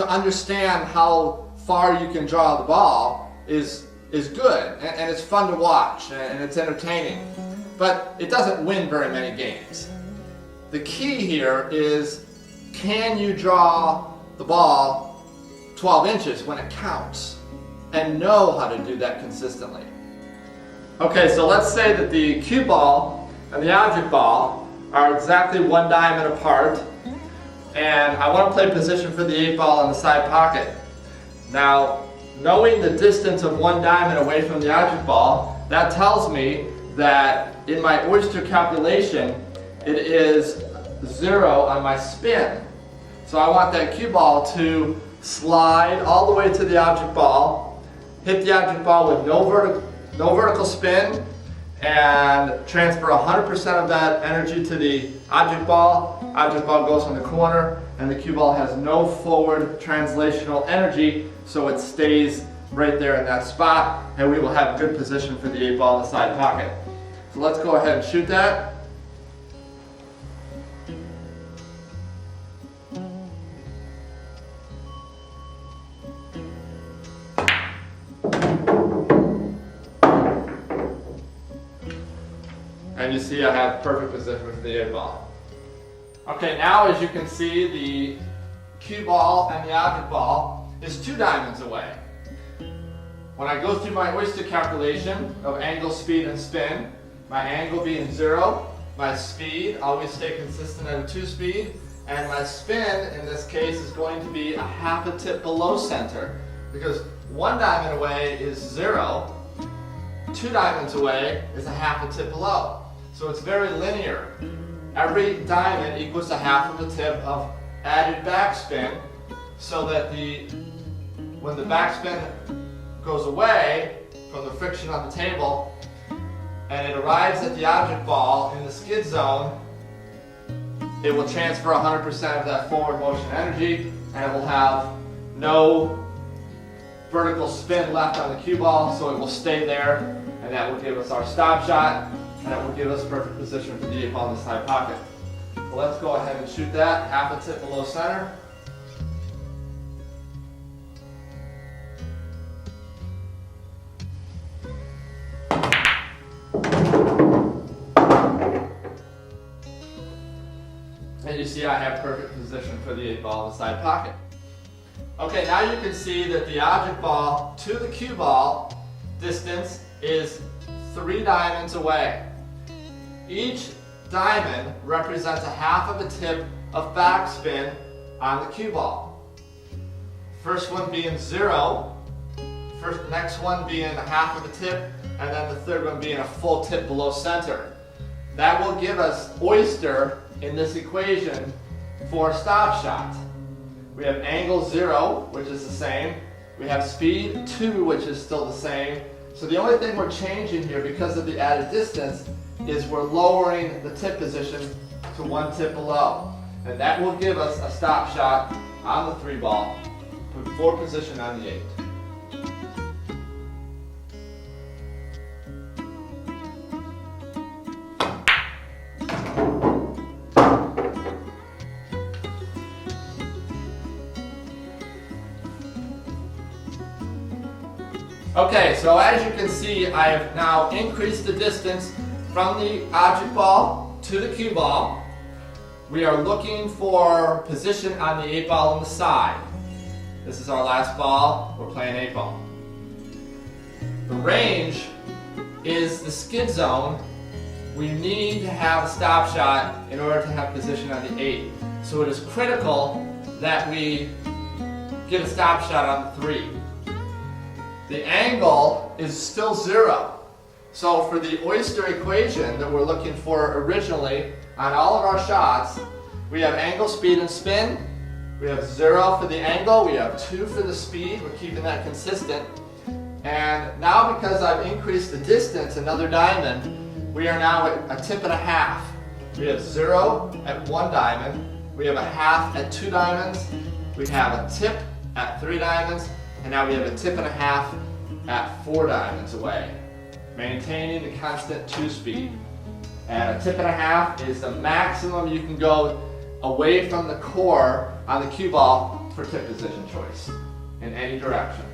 to understand how far you can draw the ball is good, and it's fun to watch, and it's entertaining. But it doesn't win very many games. The key here is, can you draw the ball 12 inches when it counts, and know how to do that consistently? Okay, so let's say that the cue ball and the object ball are exactly 1 diamond apart, and I want to play position for the 8 ball in the side pocket. Now, knowing the distance of 1 diamond away from the object ball, that tells me that in my oyster calculation, it is 0 on my spin. So I want that cue ball to slide all the way to the object ball, hit the object ball with no vertical spin, and transfer 100% of that energy to the object ball. Object ball goes in the corner, and the cue ball has no forward translational energy, so it stays right there in that spot, and we will have good position for the 8 ball in the side pocket. So let's go ahead and shoot that. And you see I have perfect position for the 8 ball. Okay, now as you can see, the cue ball and the object ball is 2 diamonds away. When I go through my oyster calculation of angle, speed, and spin, my angle being 0, my speed always stay consistent at a 2 speed, and my spin in this case is going to be a half a tip below center, because 1 diamond away is 0, 2 diamonds away is a half a tip below. So it's very linear. Every diamond equals a half of a tip of added backspin, so that when the backspin goes away from the friction on the table and it arrives at the object ball in the skid zone, it will transfer 100% of that forward motion energy, and it will have no vertical spin left on the cue ball, so it will stay there, and that will give us our stop shot, and it will give us perfect position for the 8 ball in the side pocket. So let's go ahead and shoot that half a tip below center. And you see I have perfect position for the 8 ball in the side pocket. Okay, now you can see that the object ball to the cue ball distance is 3 diamonds away. Each diamond represents a half of a tip of backspin on the cue ball. First one being 0, next one being a half of a tip, and then the third one being a full tip below center. That will give us oyster in this equation for stop shot. We have angle 0, which is the same. We have speed 2, which is still the same. So the only thing we're changing here, because of the added distance, is we're lowering the tip position to 1 tip below. And that will give us a stop shot on the 3 ball for position on the 8. Okay, so as you can see, I have now increased the distance from the object ball to the cue ball. We are looking for position on the 8 ball on the side. This is our last ball. We're playing 8 ball. The range is the skid zone. We need to have a stop shot in order to have position on the 8. So it is critical that we get a stop shot on the 3. The angle is still 0. So for the oyster equation that we're looking for originally on all of our shots, we have angle, speed, and spin. We have 0 for the angle, we have 2 for the speed, we're keeping that consistent. And now because I've increased the distance another diamond, we are now at a tip and a half. We have 0 at 1 diamond, we have a half at 2 diamonds, we have a tip at 3 diamonds, and now we have a tip and a half at 4 diamonds away, maintaining the constant 2 speed. And a tip and a half is the maximum you can go away from the core on the cue ball for tip position choice in any direction.